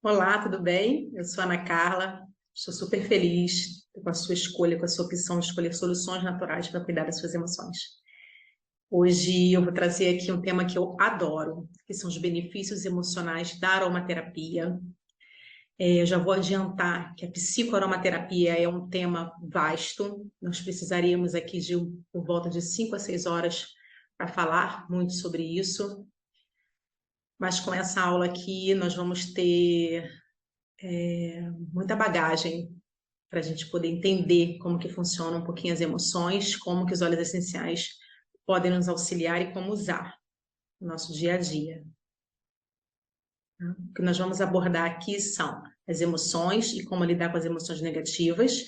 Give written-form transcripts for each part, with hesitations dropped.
Olá, tudo bem? Eu sou a Ana Carla, estou super feliz com a sua escolha, com a sua opção de escolher soluções naturais para cuidar das suas emoções. Hoje eu vou trazer aqui um tema que eu adoro, que são os benefícios emocionais da aromaterapia. Eu já vou adiantar que a psicoaromaterapia é um tema vasto, nós precisaríamos aqui de por volta de 5 a 6 horas para falar muito sobre isso, mas com essa aula aqui nós vamos ter muita bagagem para a gente poder entender como que funcionam um pouquinho as emoções, como que os óleos essenciais podem nos auxiliar e como usar no nosso dia a dia. Tá? O que nós vamos abordar aqui são as emoções e como lidar com as emoções negativas,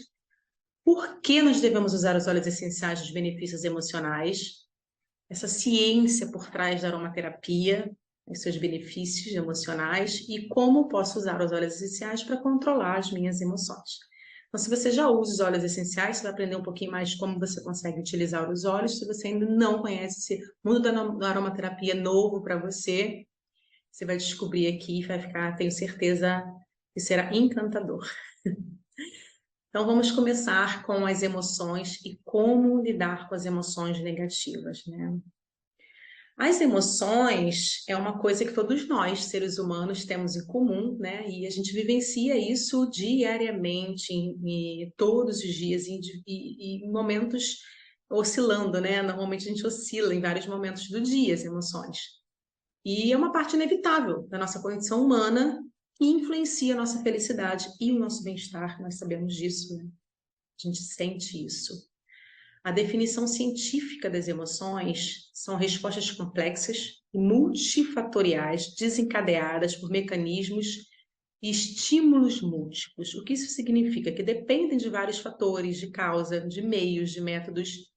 por que nós devemos usar os óleos essenciais dos benefícios emocionais, essa ciência por trás da aromaterapia, os seus benefícios emocionais e como posso usar os óleos essenciais para controlar as minhas emoções. Então, se você já usa os óleos essenciais, você vai aprender um pouquinho mais de como você consegue utilizar os óleos. Se você ainda não conhece esse mundo da aromaterapia novo para você, você vai descobrir aqui e vai ficar, tenho certeza, que será encantador. Então, vamos começar com as emoções e como lidar com as emoções negativas, né? As emoções é uma coisa que todos nós, seres humanos, temos em comum, né? E a gente vivencia isso diariamente, todos os dias, em momentos oscilando, né? Normalmente a gente oscila em vários momentos do dia as emoções. E é uma parte inevitável da nossa condição humana que influencia a nossa felicidade e o nosso bem-estar. Nós sabemos disso, né? A gente sente isso. A definição científica das emoções são respostas complexas e multifatoriais desencadeadas por mecanismos e estímulos múltiplos. O que isso significa? Que dependem de vários fatores, de causa, de meios, de métodos,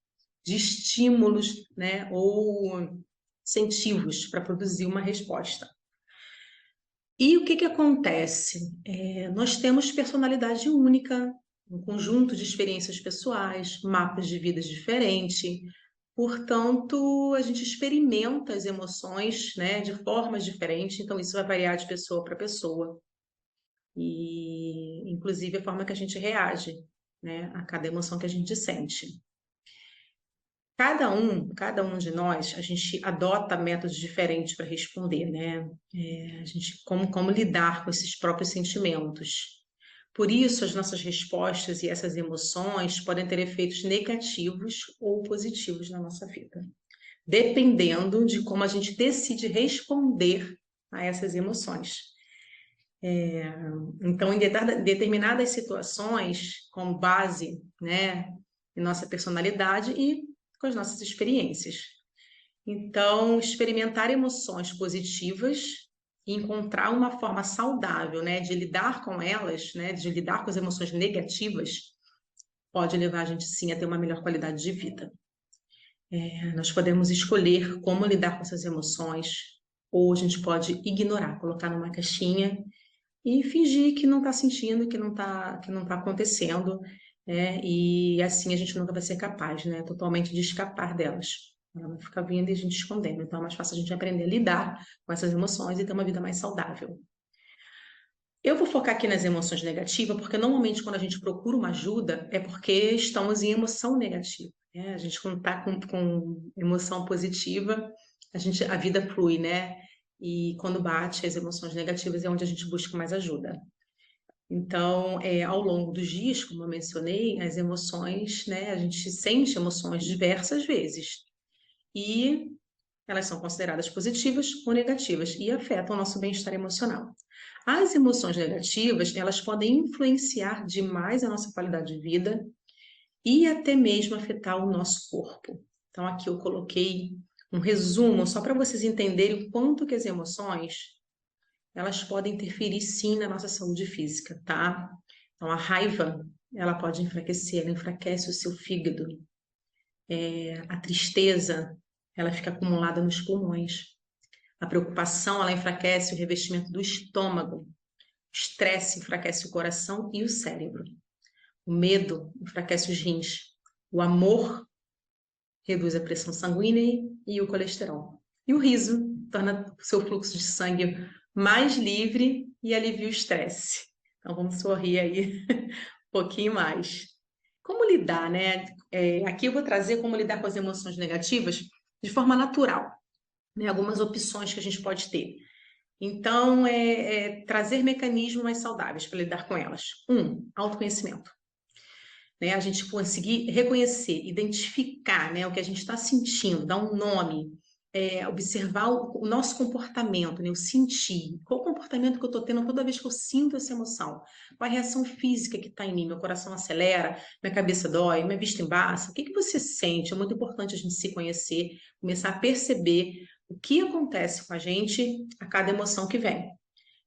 de estímulos, né, ou incentivos para produzir uma resposta. E o que acontece? Nós temos personalidade única, um conjunto de experiências pessoais, mapas de vidas diferentes. Portanto, a gente experimenta as emoções, né, de formas diferentes, então isso vai variar de pessoa para pessoa. E, inclusive, a forma que a gente reage, né, a cada emoção que a gente sente. Cada um de nós, a gente adota métodos diferentes para responder, né? A gente, como lidar com esses próprios sentimentos. Por isso, as nossas respostas e essas emoções podem ter efeitos negativos ou positivos na nossa vida, dependendo de como a gente decide responder a essas emoções. Então, em determinadas situações, com base, né, em nossa personalidade e com as nossas experiências. Então, experimentar emoções positivas e encontrar uma forma saudável, né, de lidar com elas, né, de lidar com as emoções negativas, pode levar a gente, sim, a ter uma melhor qualidade de vida. Nós podemos escolher como lidar com essas emoções, ou a gente pode ignorar, colocar numa caixinha e fingir que não está sentindo, que não tá acontecendo, né? E assim a gente nunca vai ser capaz, né, totalmente de escapar delas. Ela vai ficar vindo e a gente escondendo. Então é mais fácil a gente aprender a lidar com essas emoções e ter uma vida mais saudável. Eu vou focar aqui nas emoções negativas, porque normalmente quando a gente procura uma ajuda é porque estamos em emoção negativa, né? A gente quando está com emoção positiva, a vida flui, né? E quando bate as emoções negativas é onde a gente busca mais ajuda. Então, ao longo dos dias, como eu mencionei, as emoções, né? A gente sente emoções diversas vezes. E elas são consideradas positivas ou negativas e afetam o nosso bem-estar emocional. As emoções negativas, elas podem influenciar demais a nossa qualidade de vida e até mesmo afetar o nosso corpo. Então, aqui eu coloquei um resumo só para vocês entenderem o quanto que as emoções, elas podem interferir sim na nossa saúde física, tá? Então, a raiva, ela pode enfraquecer, ela enfraquece o seu fígado. A tristeza, ela fica acumulada nos pulmões. A preocupação, ela enfraquece o revestimento do estômago. O estresse enfraquece o coração e o cérebro. O medo enfraquece os rins. O amor reduz a pressão sanguínea e o colesterol. E o riso torna o seu fluxo de sangue mais livre e alivia o estresse. Então, vamos sorrir aí um pouquinho mais. Como lidar, né? Aqui eu vou trazer como lidar com as emoções negativas de forma natural, né? Algumas opções que a gente pode ter. Então, trazer mecanismos mais saudáveis para lidar com elas. Autoconhecimento. Né? A gente conseguir reconhecer, identificar, né, o que a gente está sentindo, dar um nome, observar o nosso comportamento, né, o sentir. Qual o comportamento que eu estou tendo toda vez que eu sinto essa emoção? Qual a reação física que está em mim? Meu coração acelera, minha cabeça dói, minha vista embaça. O que você sente? É muito importante a gente se conhecer, começar a perceber o que acontece com a gente a cada emoção que vem.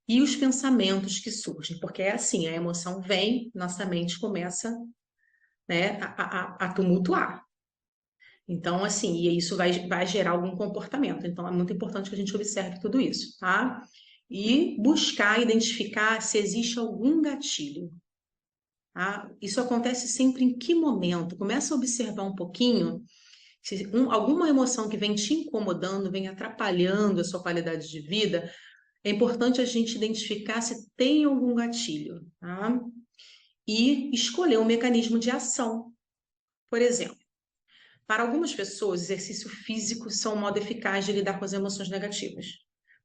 E os pensamentos que surgem, porque é assim, a emoção vem, nossa mente começa, né, a tumultuar. Então, assim, e isso vai gerar algum comportamento. Então, é muito importante que a gente observe tudo isso, tá? E buscar identificar se existe algum gatilho. Tá? Isso acontece sempre em que momento? Começa a observar um pouquinho se alguma emoção que vem te incomodando, vem atrapalhando a sua qualidade de vida, é importante a gente identificar se tem algum gatilho, tá? E escolher um mecanismo de ação. Por exemplo, para algumas pessoas, exercício físico são um modo eficaz de lidar com as emoções negativas.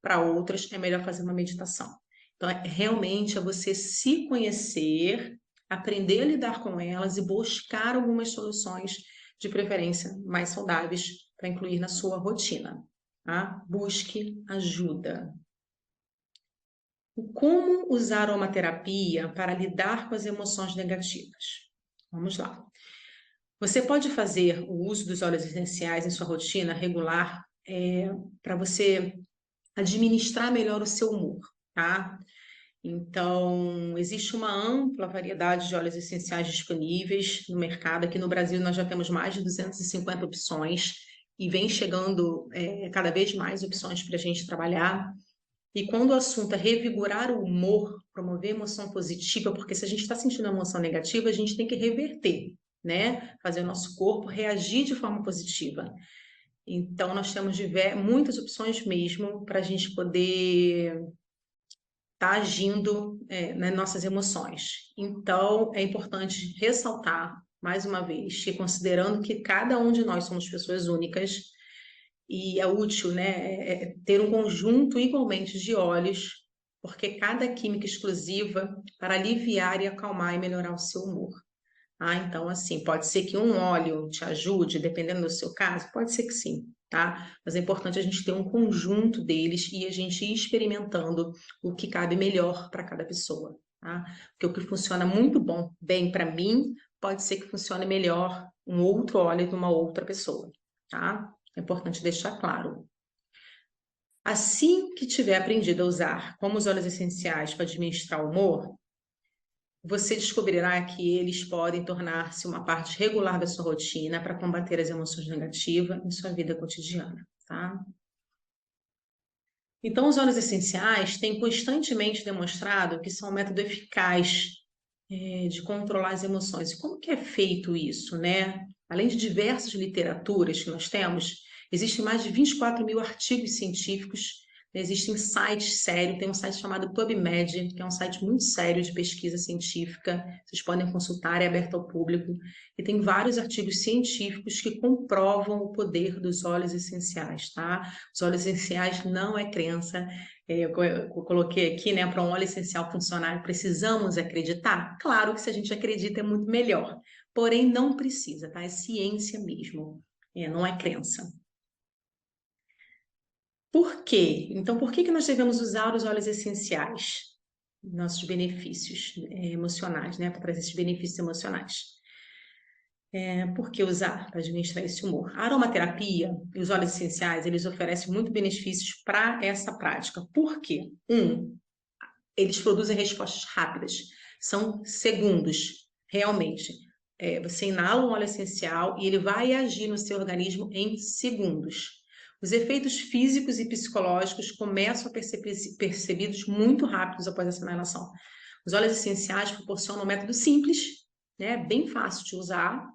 Para outras, é melhor fazer uma meditação. Então, realmente é você se conhecer, aprender a lidar com elas e buscar algumas soluções, de preferência mais saudáveis, para incluir na sua rotina. Tá? Busque ajuda. Como usar a aromaterapia para lidar com as emoções negativas? Vamos lá. Você pode fazer o uso dos óleos essenciais em sua rotina regular para você administrar melhor o seu humor, tá? Então, existe uma ampla variedade de óleos essenciais disponíveis no mercado. Aqui no Brasil, nós já temos mais de 250 opções e vem chegando cada vez mais opções para a gente trabalhar. E quando o assunto é revigorar o humor, promover emoção positiva, porque se a gente está sentindo uma emoção negativa, a gente tem que reverter, né? Fazer o nosso corpo reagir de forma positiva. Então, nós temos muitas opções mesmo para a gente poder estar agindo nas nossas emoções. Então, é importante ressaltar, mais uma vez, que considerando que cada um de nós somos pessoas únicas, e é útil, né, ter um conjunto igualmente de óleos, porque cada química exclusiva para aliviar e acalmar e melhorar o seu humor. Então, assim, pode ser que um óleo te ajude, dependendo do seu caso, pode ser que sim, tá? Mas é importante a gente ter um conjunto deles e a gente ir experimentando o que cabe melhor para cada pessoa, tá? Porque o que funciona muito bem para mim, pode ser que funcione melhor um outro óleo de uma outra pessoa, tá? É importante deixar claro. Assim que tiver aprendido a usar como os óleos essenciais para administrar o humor, você descobrirá que eles podem tornar-se uma parte regular da sua rotina para combater as emoções negativas em sua vida cotidiana, tá? Então, os óleos essenciais têm constantemente demonstrado que são um método eficaz de controlar as emoções. E como que é feito isso, né? Além de diversas literaturas que nós temos, existem mais de 24 mil artigos científicos, existem sites sérios, tem um site chamado PubMed, que é um site muito sério de pesquisa científica, vocês podem consultar, é aberto ao público, e tem vários artigos científicos que comprovam o poder dos óleos essenciais, tá? Os óleos essenciais não é crença, eu coloquei aqui, né, para um óleo essencial funcionar, precisamos acreditar? Claro que se a gente acredita é muito melhor, porém não precisa, tá? É ciência mesmo, não é crença. Por quê? Então, por que nós devemos usar os óleos essenciais? Nossos benefícios emocionais, né? Para trazer esses benefícios emocionais. Por que usar para administrar esse humor? A aromaterapia e os óleos essenciais, eles oferecem muitos benefícios para essa prática. Por quê? Eles produzem respostas rápidas, são segundos, realmente. Você inala um óleo essencial e ele vai agir no seu organismo em segundos. Os efeitos físicos e psicológicos começam a ser percebidos muito rápidos após essa inalação. Os óleos essenciais proporcionam um método simples, né, bem fácil de usar,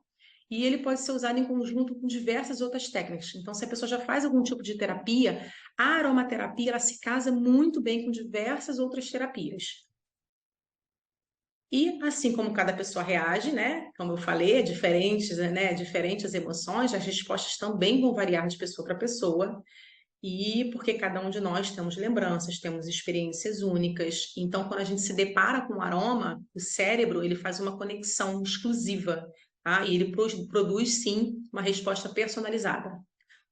e ele pode ser usado em conjunto com diversas outras técnicas. Então, se a pessoa já faz algum tipo de terapia, a aromaterapia ela se casa muito bem com diversas outras terapias. E assim como cada pessoa reage, né? Como eu falei, é diferentes, né? Diferentes emoções, as respostas também vão variar de pessoa para pessoa. E porque cada um de nós temos lembranças, temos experiências únicas. Então, quando a gente se depara com o aroma, o cérebro ele faz uma conexão exclusiva, tá? E ele produz sim uma resposta personalizada.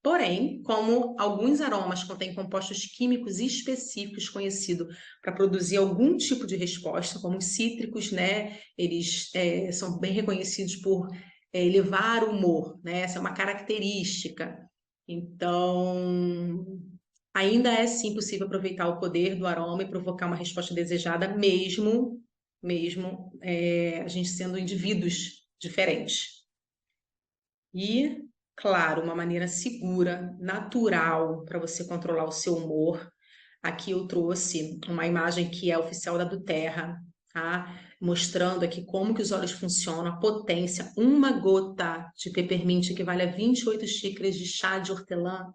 Porém, como alguns aromas contêm compostos químicos específicos conhecidos para produzir algum tipo de resposta, como os cítricos, né? Eles são bem reconhecidos por elevar o humor, né? Essa é uma característica. Então, ainda é sim possível aproveitar o poder do aroma e provocar uma resposta desejada, mesmo a gente sendo indivíduos diferentes. E, claro, uma maneira segura, natural para você controlar o seu humor. Aqui eu trouxe uma imagem que é oficial da Doterra, tá? Mostrando aqui como que os óleos funcionam, a potência. Uma gota de peppermint equivale a 28 xícaras de chá de hortelã.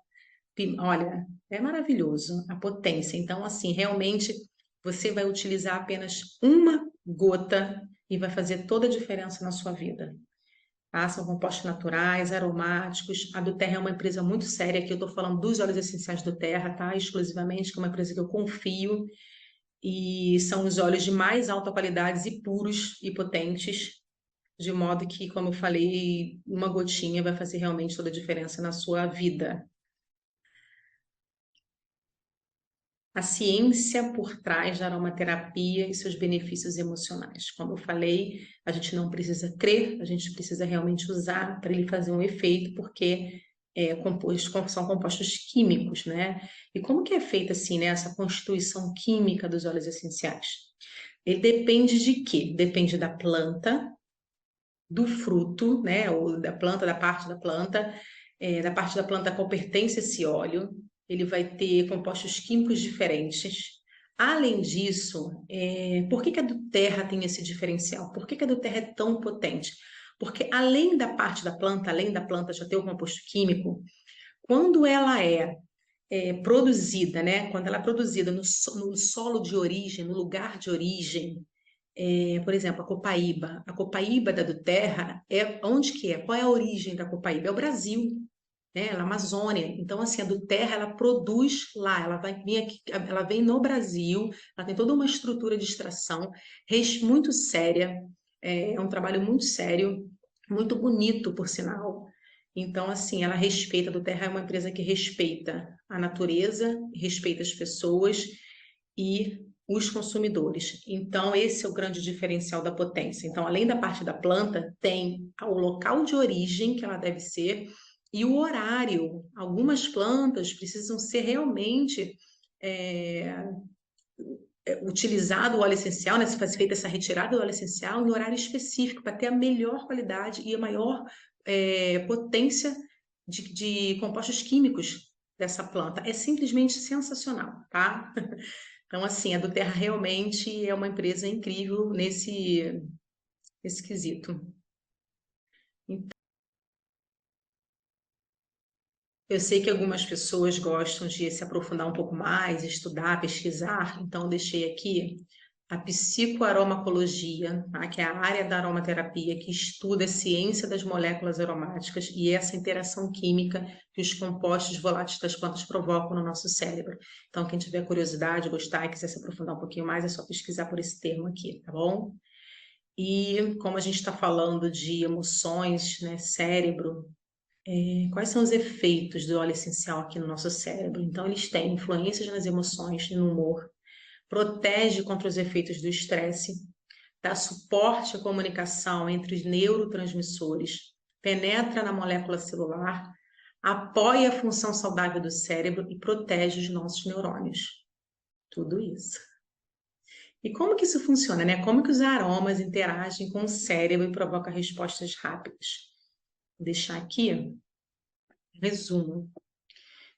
Olha, é maravilhoso a potência. Então, assim, realmente você vai utilizar apenas uma gota e vai fazer toda a diferença na sua vida. Tá? São compostos naturais, aromáticos. A do Terra é uma empresa muito séria, aqui eu estou falando dos óleos essenciais do Terra, tá? Exclusivamente, que é uma empresa que eu confio. E são os óleos de mais alta qualidade e puros e potentes, de modo que, como eu falei, uma gotinha vai fazer realmente toda a diferença na sua vida. A ciência por trás da aromaterapia e seus benefícios emocionais. Como eu falei, a gente não precisa crer, a gente precisa realmente usar para ele fazer um efeito, porque são compostos químicos, né? E como que é feita assim, né, essa constituição química dos óleos essenciais? Ele depende de quê? Depende da planta, do fruto, né, ou da planta, da parte da planta a qual pertence esse óleo, ele vai ter compostos químicos diferentes. Além disso, por que que a do Terra tem esse diferencial? Por que que a do Terra é tão potente? Porque além da parte da planta, além da planta já ter o composto químico, quando ela produzida, né? Quando ela é produzida no solo de origem, no lugar de origem, por exemplo, a copaíba da do Terra é onde que é? Qual é a origem da copaíba? É o Brasil, né? Ela é a Amazônia. Então, assim, a do Terra ela produz lá, ela vai vir aqui, ela vem no Brasil, ela tem toda uma estrutura de extração muito séria, é um trabalho muito sério, muito bonito, por sinal. Então, assim, ela respeita, a do Terra é uma empresa que respeita a natureza, respeita as pessoas e os consumidores. Então, esse é o grande diferencial da potência. Então, além da parte da planta, tem o local de origem que ela deve ser e o horário. Algumas plantas precisam ser realmente utilizado o óleo essencial, né? Se faz feita essa retirada do óleo essencial em horário específico para ter a melhor qualidade e a maior potência de compostos químicos dessa planta. É simplesmente sensacional, tá? Então, assim, a do Terra realmente é uma empresa incrível nesse quesito. Eu sei que algumas pessoas gostam de se aprofundar um pouco mais, estudar, pesquisar, então eu deixei aqui a psicoaromacologia, tá? Que é a área da aromaterapia que estuda a ciência das moléculas aromáticas e essa interação química que os compostos voláteis das plantas provocam no nosso cérebro. Então, quem tiver curiosidade, gostar e quiser se aprofundar um pouquinho mais, é só pesquisar por esse termo aqui, tá bom? E como a gente está falando de emoções, né, cérebro, quais são os efeitos do óleo essencial aqui no nosso cérebro? Então, eles têm influências nas emoções e no humor, protege contra os efeitos do estresse, dá suporte à comunicação entre os neurotransmissores, penetra na molécula celular, apoia a função saudável do cérebro e protege os nossos neurônios. Tudo isso. E como que isso funciona, né? Como que os aromas interagem com o cérebro e provocam respostas rápidas? Vou deixar aqui resumo.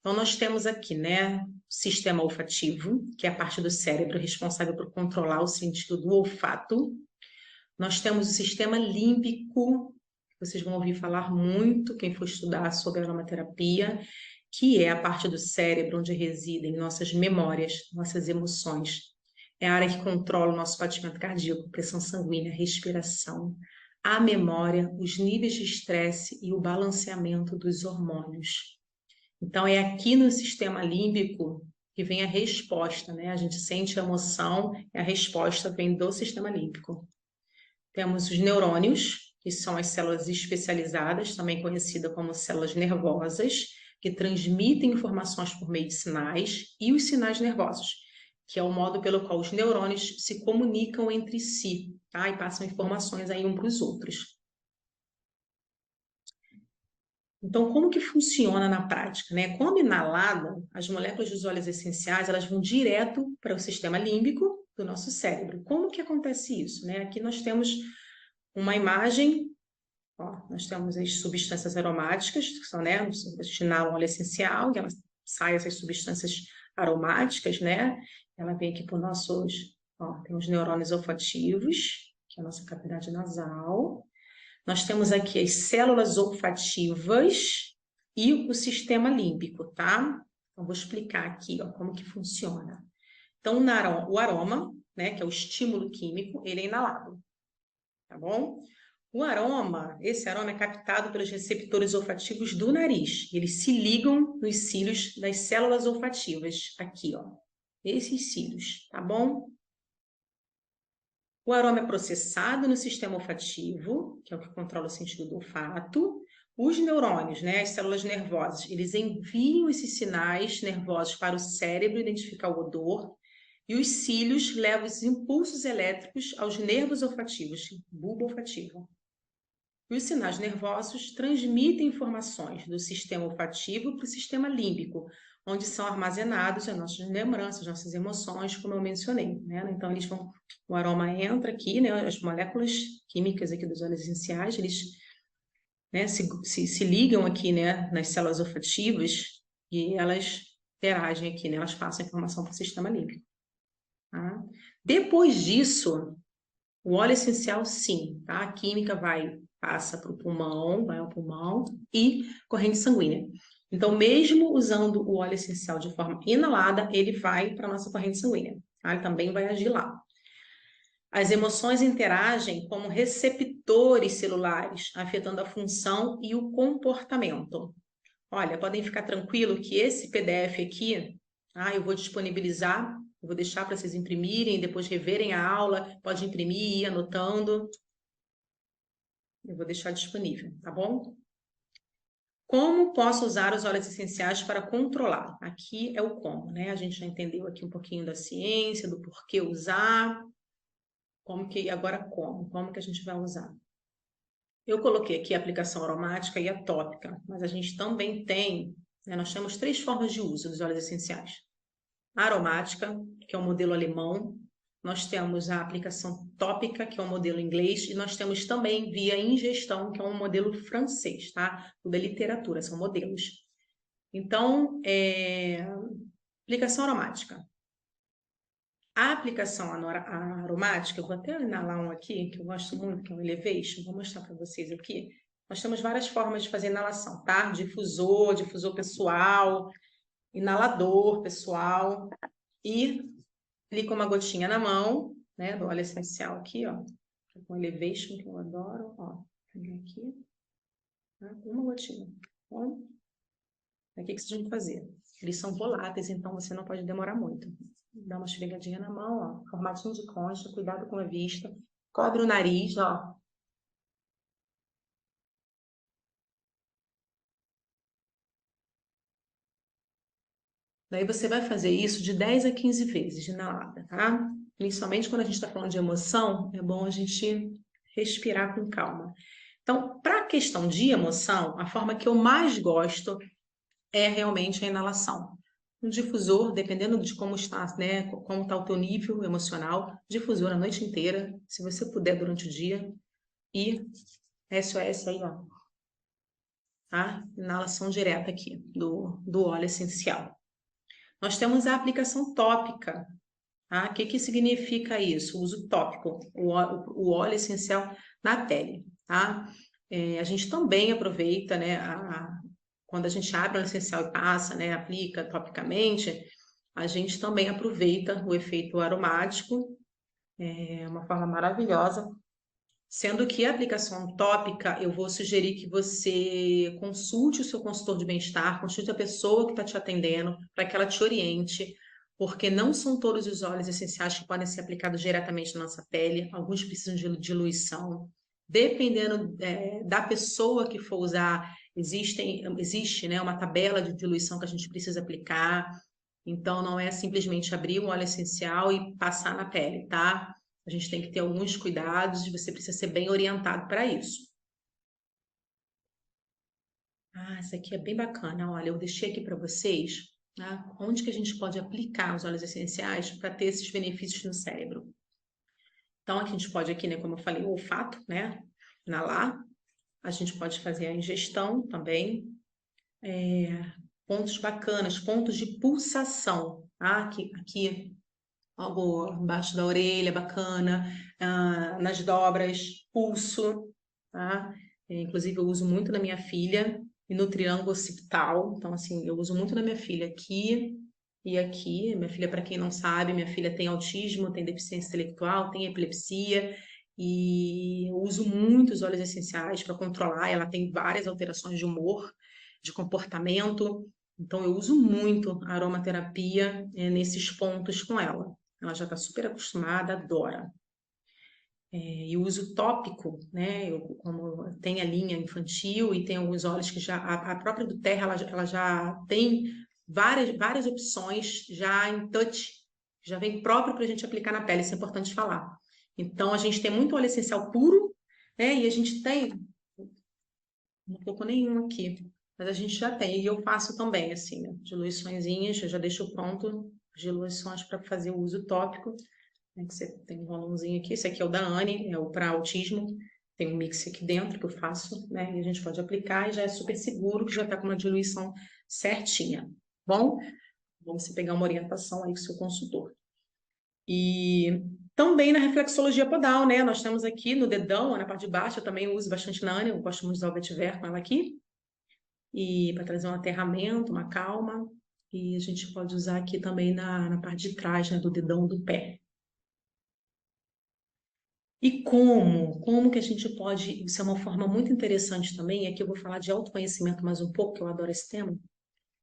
Então, nós temos aqui, né, o sistema olfativo, que é a parte do cérebro responsável por controlar o sentido do olfato. Nós temos o sistema límbico, vocês vão ouvir falar muito, quem for estudar sobre aromaterapia, que é a parte do cérebro onde residem nossas memórias, nossas emoções. É a área que controla o nosso batimento cardíaco, pressão sanguínea, respiração, a memória, os níveis de estresse e o balanceamento dos hormônios. Então, é aqui no sistema límbico que vem a resposta, né? A gente sente a emoção e a resposta vem do sistema límbico. Temos os neurônios, que são as células especializadas, também conhecidas como células nervosas, que transmitem informações por meio de sinais, e os sinais nervosos, que é o modo pelo qual os neurônios se comunicam entre si, tá? E passam informações aí um para os outros. Então, como que funciona na prática, né? Quando inalada, as moléculas dos óleos essenciais, elas vão direto para o sistema límbico do nosso cérebro. Como que acontece isso, né? Aqui nós temos uma imagem, ó, nós temos as substâncias aromáticas, que são, né, a gente inala um óleo essencial, e ela sai essas substâncias aromáticas, né? Ela vem aqui para os nossos, ó, tem os neurônios olfativos, que é a nossa cavidade nasal. Nós temos aqui as células olfativas e o sistema límbico, tá? Então, vou explicar aqui, ó, como que funciona. Então, o aroma, né, que é o estímulo químico, ele é inalado, tá bom? Esse aroma é captado pelos receptores olfativos do nariz. Eles se ligam nos cílios das células olfativas, aqui, ó. Esses cílios, tá bom? O aroma é processado no sistema olfativo, que é o que controla o sentido do olfato. Os neurônios, né, as células nervosas, eles enviam esses sinais nervosos para o cérebro identificar o odor. E os cílios levam os impulsos elétricos aos nervos olfativos, bulbo olfativo. E os sinais nervosos transmitem informações do sistema olfativo para o sistema límbico, onde são armazenados as nossas lembranças, as nossas emoções, como eu mencionei, né? Então, o aroma entra aqui, né? As moléculas químicas aqui dos óleos essenciais, eles, né, se ligam aqui, né, nas células olfativas e elas interagem aqui, né? Elas passam a informação para o sistema límbico. Tá? Depois disso, o óleo essencial, sim, tá? A química passa para o pulmão, vai ao pulmão e corrente sanguínea. Então, mesmo usando o óleo essencial de forma inalada, ele vai para a nossa corrente sanguínea, tá? Ele também vai agir lá. As emoções interagem como receptores celulares, afetando a função e o comportamento. Olha, podem ficar tranquilo que esse PDF aqui, eu vou disponibilizar, eu vou deixar para vocês imprimirem, depois reverem a aula, pode imprimir e ir anotando. Eu vou deixar disponível, tá bom? Como posso usar os óleos essenciais para controlar? Aqui é o como, né? A gente já entendeu aqui um pouquinho da ciência, do porquê usar, como que a gente vai usar? Eu coloquei aqui a aplicação aromática e a tópica, mas a gente também tem, né, nós temos 3 formas de uso dos óleos essenciais. A aromática, que é o modelo alemão, nós temos a aplicação tópica, que é o modelo inglês, e nós temos também via ingestão, que é um modelo francês, tá? Tudo é literatura, são modelos. Então, aplicação aromática. A aplicação aromática, eu vou até inalar um aqui, que eu gosto muito, que é o Elevation, vou mostrar para vocês aqui. Nós temos várias formas de fazer inalação, tá? Difusor pessoal, inalador pessoal, e aplica uma gotinha na mão, né, do óleo essencial aqui, ó, com Elevation, que eu adoro, ó, pegar aqui, tá? Uma gotinha, ó. O que vocês vão fazer? Eles são voláteis, então você não pode demorar muito. Dá uma esfregadinha na mão, ó, formatinho de concha, cuidado com a vista, cobre o nariz, ó. Daí você vai fazer isso de 10 a 15 vezes de inalada, tá? Principalmente quando a gente está falando de emoção, é bom a gente respirar com calma. Então, para a questão de emoção, a forma que eu mais gosto é realmente a inalação. Um difusor, dependendo de como está, né, como está o teu nível emocional, difusor a noite inteira, se você puder durante o dia, e SOS aí, ó, tá? Inalação direta aqui do óleo essencial. Nós temos a aplicação tópica, tá? O que significa isso? O uso tópico, o óleo essencial na pele, tá? A gente também aproveita, né, quando a gente abre o óleo essencial e passa, né, aplica topicamente, a gente também aproveita o efeito aromático, é uma forma maravilhosa. Sendo que a aplicação tópica, eu vou sugerir que você consulte o seu consultor de bem-estar, consulte a pessoa que está te atendendo, para que ela te oriente, porque não são todos os óleos essenciais que podem ser aplicados diretamente na nossa pele, alguns precisam de diluição. Dependendo, da pessoa que for usar, existe, né, uma tabela de diluição que a gente precisa aplicar, então não é simplesmente abrir um óleo essencial e passar na pele, tá? A gente tem que ter alguns cuidados, você precisa ser bem orientado para isso. Ah, isso aqui é bem bacana. Olha, eu deixei aqui para vocês, né, onde que a gente pode aplicar os óleos essenciais para ter esses benefícios no cérebro. Então, aqui a gente pode, aqui, né, como eu falei, o olfato, né, inalar. A gente pode fazer a ingestão também. Pontos bacanas, pontos de pulsação. Tá? Aqui algo embaixo da orelha, bacana, nas dobras, pulso, tá? Inclusive, eu uso muito na minha filha e no triângulo occipital. Então, assim, eu uso muito na minha filha aqui e aqui. Minha filha, para quem não sabe, minha filha tem autismo, tem deficiência intelectual, tem epilepsia. E eu uso muito os óleos essenciais para controlar. Ela tem várias alterações de humor, de comportamento. Então, eu uso muito a aromaterapia, nesses pontos com ela. Ela já está super acostumada, adora. E o uso tópico, né? Como tem a linha infantil e tem alguns óleos que já. A própria do Terra, ela já tem várias opções já em touch, já vem próprio para a gente aplicar na pele, isso é importante falar. Então, a gente tem muito óleo essencial puro, né? E a gente tem. Não colocou nenhum aqui, mas a gente já tem. E eu faço também, assim, né? Diluiçõezinhas, eu já deixo pronto diluições para fazer o uso tópico, né, que você tem um volumezinho aqui. Esse aqui é o da Anne, é o para autismo. Tem um mix aqui dentro que eu faço, né? E a gente pode aplicar e já é super seguro, que já está com uma diluição certinha. Bom, vamos você pegar uma orientação aí com o seu consultor. E também na reflexologia podal, né? Nós temos aqui no dedão, na parte de baixo, eu também uso bastante na Anne, eu gosto muito de usar o vetiver com ela aqui. E para trazer um aterramento, uma calma. E a gente pode usar aqui também na parte de trás, né, do dedão do pé. E como que a gente pode, isso é uma forma muito interessante também, aqui eu vou falar de autoconhecimento mais um pouco, que eu adoro esse tema,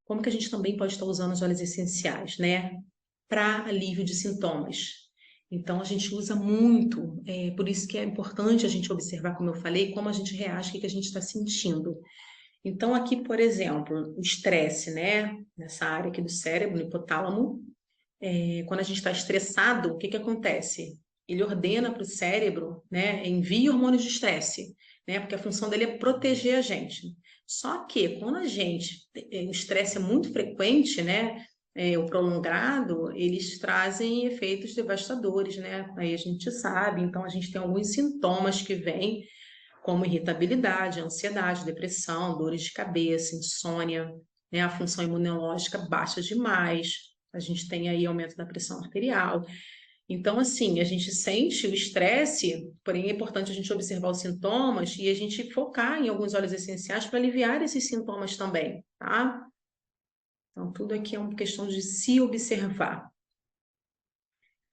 como que a gente também pode estar usando os óleos essenciais, né, para alívio de sintomas. Então, a gente usa muito, por isso que é importante a gente observar, como eu falei, como a gente reage, o que a gente está sentindo. Então, aqui, por exemplo, o estresse, né, nessa área aqui do cérebro, no hipotálamo, quando a gente está estressado, o que que acontece? Ele ordena para o cérebro, né, envia hormônios de estresse, né, porque a função dele é proteger a gente. Só que quando o estresse é muito frequente, né, o prolongado, eles trazem efeitos devastadores, né? Aí a gente sabe, então a gente tem alguns sintomas que vêm, como irritabilidade, ansiedade, depressão, dores de cabeça, insônia, né? A função imunológica baixa demais, a gente tem aí aumento da pressão arterial. Então, assim, a gente sente o estresse, porém é importante a gente observar os sintomas e a gente focar em alguns óleos essenciais para aliviar esses sintomas também, tá? Então, tudo aqui é uma questão de se observar.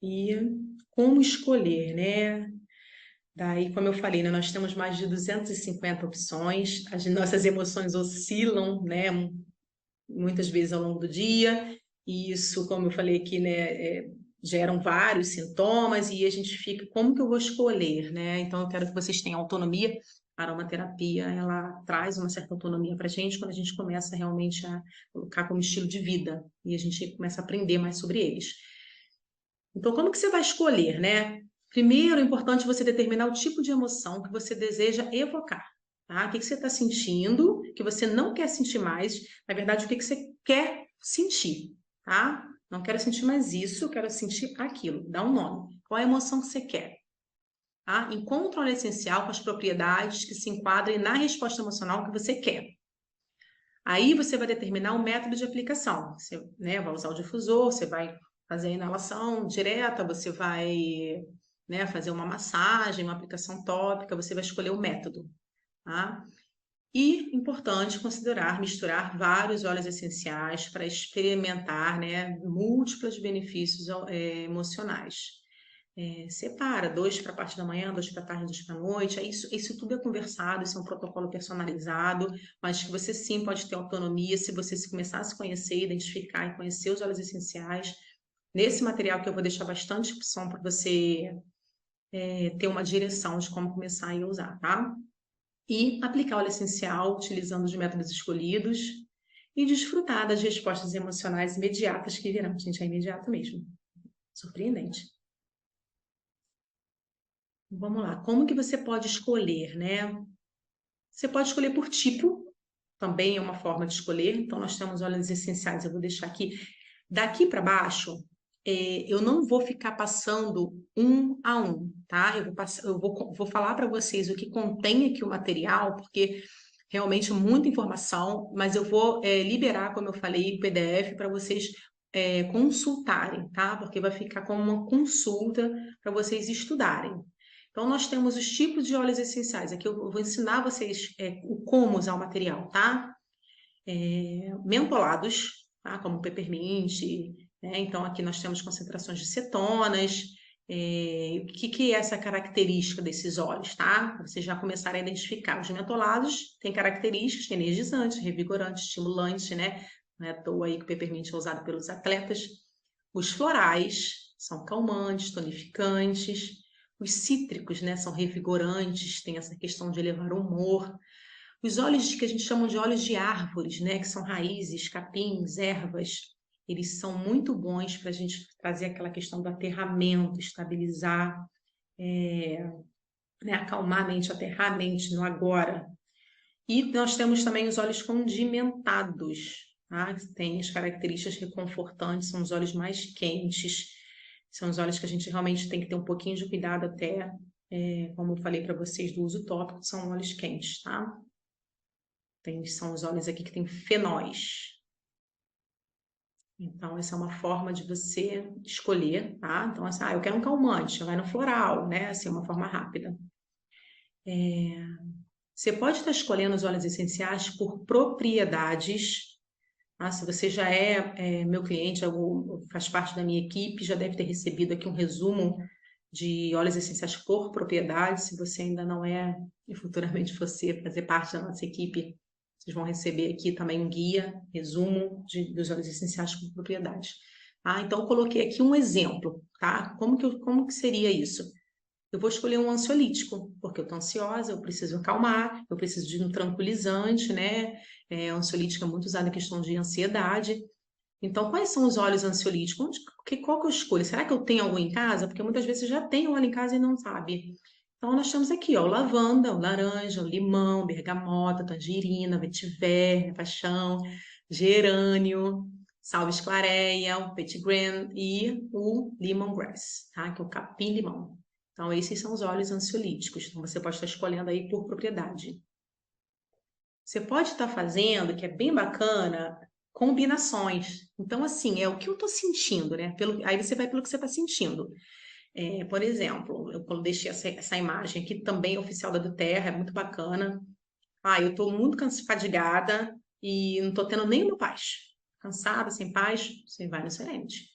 E como escolher, né? Daí, como eu falei, né, nós temos mais de 250 opções, as nossas emoções oscilam, né, muitas vezes ao longo do dia, e isso, como eu falei aqui, né, geram vários sintomas, e a gente fica, como que eu vou escolher, né? Então, eu quero que vocês tenham autonomia. A aromaterapia, ela traz uma certa autonomia para a gente quando a gente começa realmente a colocar como estilo de vida, e a gente começa a aprender mais sobre eles. Então, como que você vai escolher, né? Primeiro, é importante você determinar o tipo de emoção que você deseja evocar, tá? O que que você está sentindo, que você não quer sentir mais. Na verdade, o que que você quer sentir, tá? Não quero sentir mais isso, quero sentir aquilo. Dá um nome. Qual é a emoção que você quer? Tá? Encontra um óleo essencial com as propriedades que se enquadrem na resposta emocional que você quer. Aí você vai determinar o método de aplicação. Você, né, vai usar o difusor, você vai fazer a inalação direta, você vai, né, fazer uma massagem, uma aplicação tópica, você vai escolher o método. tá? E, importante considerar misturar vários óleos essenciais para experimentar, né, múltiplos benefícios emocionais. Separa, 2 para a parte da manhã, 2 para a tarde, 2 para a noite. Isso tudo é conversado, isso é um protocolo personalizado, mas que você sim pode ter autonomia se você começar a se conhecer, identificar e conhecer os óleos essenciais. Nesse material que eu vou deixar bastante opção para você ter uma direção de como começar a usar, tá? E aplicar o óleo essencial utilizando os métodos escolhidos e desfrutar das respostas emocionais imediatas que virão. Gente, é imediato mesmo. Surpreendente. Vamos lá. Como que você pode escolher, né? Você pode escolher por tipo, também é uma forma de escolher. Então, nós temos óleos essenciais. Eu vou deixar aqui. Daqui para baixo, eu não vou ficar passando um a um, tá? Eu vou falar para vocês o que contém aqui o material, porque realmente muita informação, mas eu vou liberar, como eu falei, o PDF para vocês consultarem, tá? Porque vai ficar como uma consulta para vocês estudarem. Então, nós temos os tipos de óleos essenciais. Aqui eu vou ensinar vocês o como usar o material, tá? Mentolados, tá? Como peppermint, né? Então, aqui nós temos concentrações de cetonas. O que é essa característica desses óleos, tá? Pra vocês já começarem a identificar. Os mentolados têm características energizantes, revigorantes, estimulantes, né? Não é à toa aí que o peppermint é usado pelos atletas. Os florais são calmantes, tonificantes. Os cítricos, né, são revigorantes, tem essa questão de elevar o humor. Os óleos que a gente chama de óleos de árvores, né, que são raízes, capins, ervas, eles são muito bons para a gente trazer aquela questão do aterramento, estabilizar, né, acalmar a mente, aterrar a mente no agora. E nós temos também os óleos condimentados, tá? Tem as características reconfortantes, são os óleos mais quentes, são os óleos que a gente realmente tem que ter um pouquinho de cuidado até, como eu falei para vocês, do uso tópico, são óleos quentes, tá? São os óleos aqui que tem fenóis. Então, essa é uma forma de você escolher, tá? Então, assim, eu quero um calmante, vai no floral, né? Assim, uma forma rápida. Você pode estar escolhendo os óleos essenciais por propriedades. Tá? Se você já é meu cliente, ou faz parte da minha equipe, já deve ter recebido aqui um resumo de óleos essenciais por propriedade. Se você ainda não é, e futuramente você fazer parte da nossa equipe, vocês vão receber aqui também um guia, resumo dos óleos essenciais por propriedade. Tá? Então, eu coloquei aqui um exemplo, tá? Como que seria isso? Eu vou escolher um ansiolítico, porque eu estou ansiosa, eu preciso acalmar, eu preciso de um tranquilizante, né? O ansiolítico é muito usado em questão de ansiedade. Então, quais são os óleos ansiolíticos? Qual que eu escolho? Será que eu tenho algum em casa? Porque muitas vezes já tem óleo em casa e não sabe. Então, nós temos aqui, ó, o lavanda, o laranja, o limão, bergamota, tangerina, vetiver, paixão, gerânio, salves clareia, o petitgrain e o lemongrass, tá? Que é o capim-limão. Então, esses são os óleos ansiolíticos. Então, você pode estar escolhendo aí por propriedade. Você pode estar fazendo, que é bem bacana, combinações. Então, assim, é o que eu estou sentindo, né? Aí você vai pelo que você está sentindo. Por exemplo, eu deixei essa imagem aqui, também oficial da do Terra, é muito bacana. Eu estou muito fadigada e não estou tendo nenhuma paz. Cansada, sem paz, você vai no Serenity,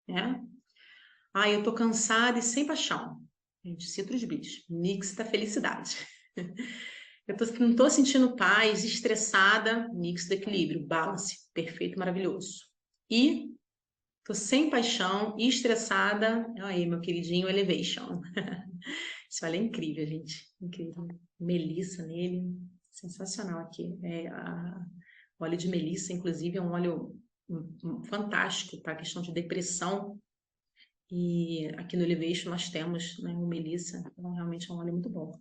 né? Eu estou cansada e sem paixão. Gente, Citrus Bliss, mix da felicidade. Não estou sentindo paz, estressada, mix do equilíbrio, balance, perfeito, maravilhoso. E estou sem paixão e estressada, aí, meu queridinho Elevation. Esse óleo é incrível, gente, incrível. Melissa nele, sensacional aqui. O óleo de melissa, inclusive, é um óleo fantástico para a questão de depressão. E aqui no Elevation nós temos, né, o melissa, então realmente é um óleo muito bom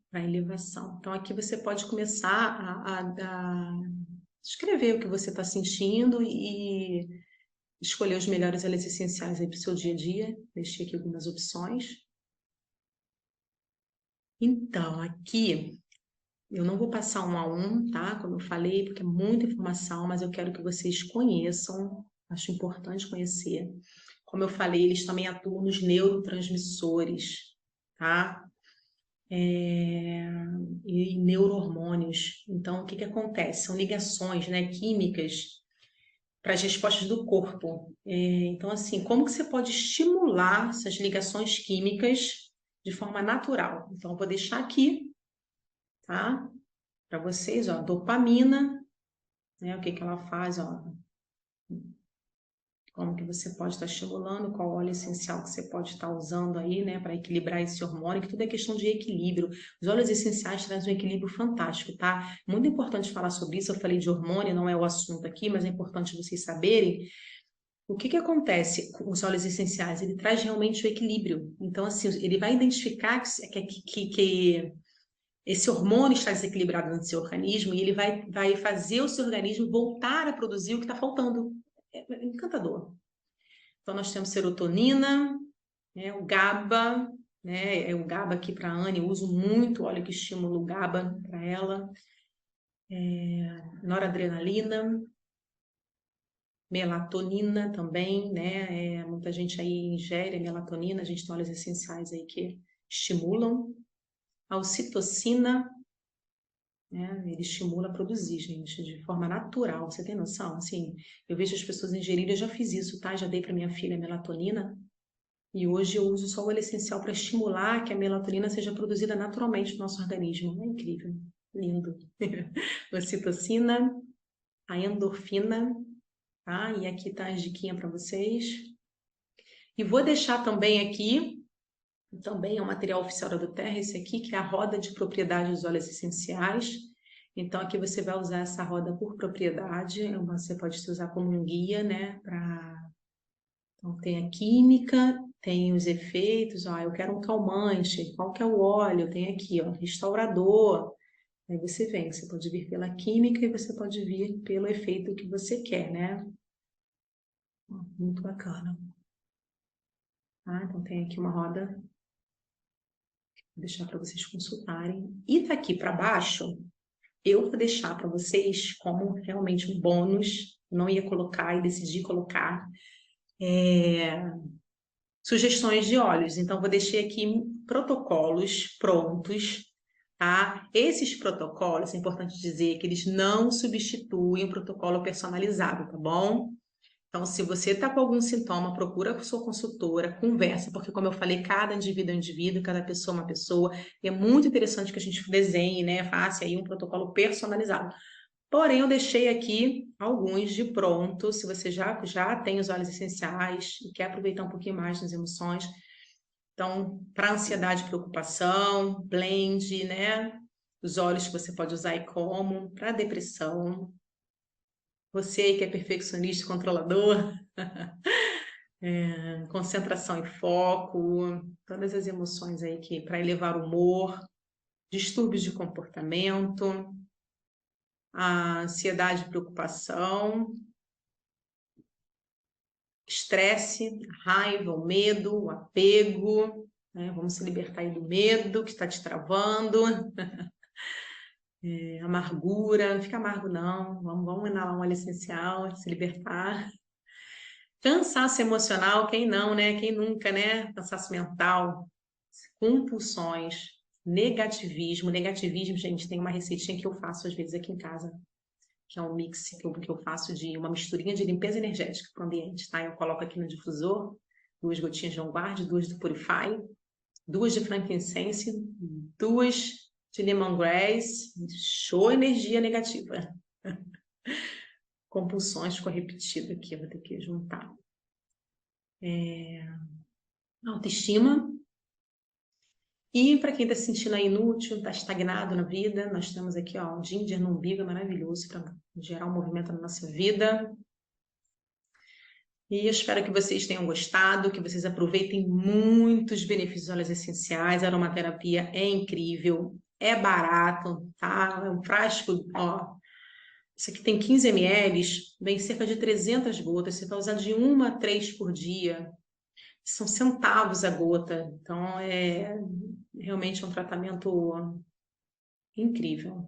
para elevação. Então, aqui você pode começar a escrever o que você está sentindo e escolher os melhores óleos essenciais aí para o seu dia a dia. Deixei aqui algumas opções. Então, aqui eu não vou passar um a um, tá? Como eu falei, porque é muita informação, mas eu quero que vocês conheçam. Acho importante conhecer. Como eu falei, eles também atuam nos neurotransmissores, tá? e neurohormônios. Então, o que acontece? São ligações, né, químicas para as respostas do corpo. Então, assim, como que você pode estimular essas ligações químicas de forma natural? Então, eu vou deixar aqui, tá? Para vocês, ó, dopamina, né? O que que ela faz, ó? Como que você pode estar estimulando, qual óleo essencial que você pode estar usando aí, né, para equilibrar esse hormônio, que tudo é questão de equilíbrio. Os óleos essenciais trazem um equilíbrio fantástico, tá? Muito importante falar sobre isso, eu falei de hormônio, não é o assunto aqui, mas é importante vocês saberem o que que acontece com os óleos essenciais. Ele traz realmente o equilíbrio. Então, assim, ele vai identificar que esse hormônio está desequilibrado no seu organismo e ele vai fazer o seu organismo voltar a produzir o que está faltando. É encantador. Então, nós temos serotonina, né, o GABA, né, o GABA aqui para a Anne, eu uso muito óleo que estimula o GABA para ela, noradrenalina, melatonina também, né, muita gente aí ingere melatonina, a gente tem óleos essenciais aí que estimulam, a ocitocina, né, ele estimula a produzir, gente, de forma natural, você tem noção? Assim, eu vejo as pessoas ingerirem, eu já fiz isso, tá? Já dei para minha filha melatonina, e hoje eu uso só o óleo essencial para estimular que a melatonina seja produzida naturalmente no nosso organismo. É incrível, lindo. Ocitocina, a endorfina, tá? E aqui tá a diquinha para vocês. E vou deixar também aqui, também é um material oficial da Terra, esse aqui, que é a roda de propriedade dos óleos essenciais. Então, aqui você vai usar essa roda por propriedade, você pode usar como um guia, né, então, tem a química, tem os efeitos, ó, eu quero um calmante, qual que é o óleo? Tem aqui, ó, restaurador. Aí você pode vir pela química e você pode vir pelo efeito que você quer, né? Ó, muito bacana. Tá? Então tem aqui uma roda, vou deixar para vocês consultarem. E tá aqui para baixo, eu vou deixar para vocês como realmente um bônus, não ia colocar e decidi colocar. Sugestões de óleos. Então, vou deixar aqui protocolos prontos, tá? Esses protocolos, é importante dizer que eles não substituem o protocolo personalizado, tá bom? Então, se você está com algum sintoma, procura a sua consultora, conversa, porque, como eu falei, cada indivíduo é um indivíduo, cada pessoa é uma pessoa, e é muito interessante que a gente desenhe, né, faça aí um protocolo personalizado. Porém, eu deixei aqui alguns de pronto, se você já tem os óleos essenciais e quer aproveitar um pouquinho mais das emoções. Então, para ansiedade e preocupação, blend, né? Os óleos que você pode usar e como, para depressão. Você aí que é perfeccionista e controlador, concentração e foco, todas as emoções aí que para elevar o humor, distúrbios de comportamento, a ansiedade e preocupação, estresse, a raiva, o medo, o apego, né? Vamos se libertar aí do medo que está te travando, amargura, não fica amargo não, vamos inalar um óleo essencial, se libertar. Cansaço emocional, quem não, né? Quem nunca, né? Cansaço mental, compulsões, negativismo, gente, tem uma receitinha que eu faço às vezes aqui em casa, que é um mix que eu faço de uma misturinha de limpeza energética para o ambiente, tá? Eu coloco aqui no difusor 2 gotinhas de On Guard, 2 do Purify, 2 de frankincense, 2 de lemongrass, show energia negativa. Compulsões, ficou repetido aqui, eu vou ter que juntar. Autoestima. E para quem está se sentindo aí inútil, está estagnado na vida, nós temos aqui ó, o ginger no umbigo, é maravilhoso para gerar um movimento na nossa vida. E eu espero que vocês tenham gostado, que vocês aproveitem muitos benefícios dos óleos essenciais. A aromaterapia é incrível, é barato, tá? É um frasco, ó. Isso aqui tem 15 ml, vem cerca de 300 gotas. Você vai usar de 1 a 3 por dia. São centavos a gota. Então, é realmente um tratamento incrível.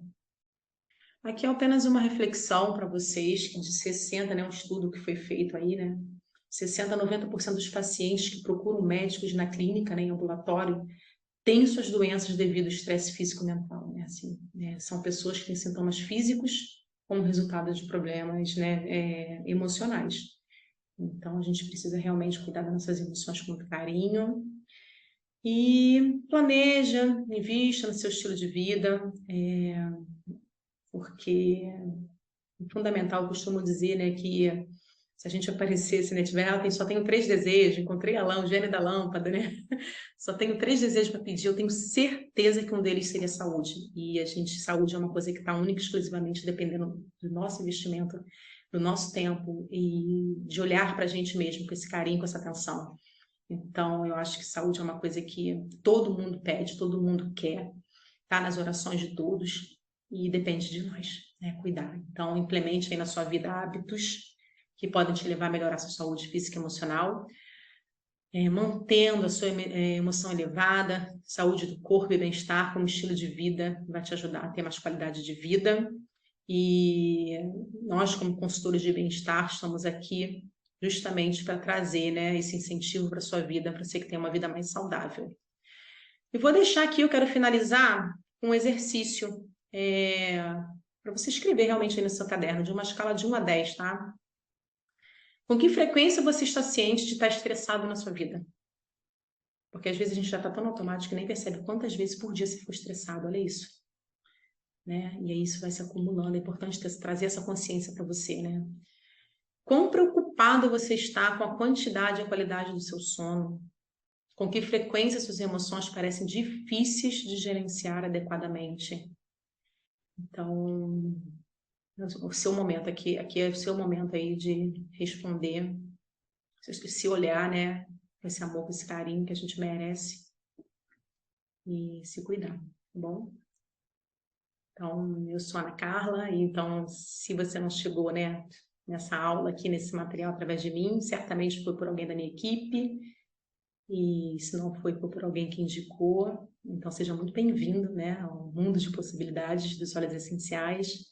Aqui é apenas uma reflexão para vocês, que de 60, né, um estudo que foi feito aí, né? 60 a 90% dos pacientes que procuram médicos na clínica, né, em ambulatório, têm suas doenças devido ao estresse físico e mental, né? Assim, né? São pessoas que têm sintomas físicos como resultado de problemas, né, emocionais. Então, a gente precisa realmente cuidar das nossas emoções com muito carinho e planeja, invista no seu estilo de vida, porque é fundamental, eu costumo dizer, né, que se a gente aparecesse, né, só tenho 3 desejos, encontrei o gênio da lâmpada, né? Só tenho 3 desejos para pedir, eu tenho certeza que um deles seria saúde. E saúde é uma coisa que está única e exclusivamente dependendo do nosso investimento, do nosso tempo e de olhar para a gente mesmo com esse carinho, com essa atenção. Então, eu acho que saúde é uma coisa que todo mundo pede, todo mundo quer, tá nas orações de todos e depende de nós, né, cuidar. Então, implemente aí na sua vida hábitos que podem te levar a melhorar a sua saúde física e emocional, mantendo a sua emoção elevada, saúde do corpo e bem-estar como estilo de vida, vai te ajudar a ter mais qualidade de vida. E nós, como consultores de bem-estar, estamos aqui justamente para trazer, né, esse incentivo para a sua vida, para você que tem uma vida mais saudável. E vou deixar aqui, eu quero finalizar com um exercício para você escrever realmente aí no seu caderno, de uma escala de 1 a 10, tá? Com que frequência você está ciente de estar estressado na sua vida? Porque às vezes a gente já está tão automático que nem percebe quantas vezes por dia você ficou estressado, olha isso. Né? E aí isso vai se acumulando, é importante trazer essa consciência para você, né? Quão preocupado você está com a quantidade e a qualidade do seu sono? Com que frequência suas emoções parecem difíceis de gerenciar adequadamente? Então, o seu momento aqui é o seu momento aí de responder, se olhar, né, com esse amor, com esse carinho que a gente merece e se cuidar, tá bom? Então, eu sou a Ana Carla, e então, se você não chegou, né, nessa aula aqui, nesse material através de mim, certamente foi por alguém da minha equipe, e se não foi por alguém que indicou, então seja muito bem-vindo, né, ao mundo de possibilidades dos óleos essenciais.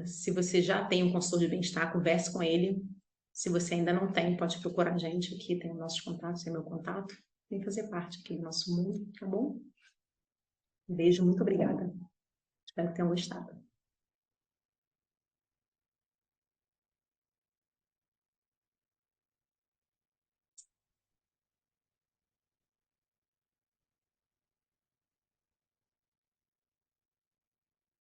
Se você já tem um consultor de bem-estar, converse com ele. Se você ainda não tem, pode procurar a gente aqui, tem os nossos contatos, tem meu contato. Vem fazer parte aqui do nosso mundo, tá bom? Um beijo, muito obrigada. Espero que tenham gostado.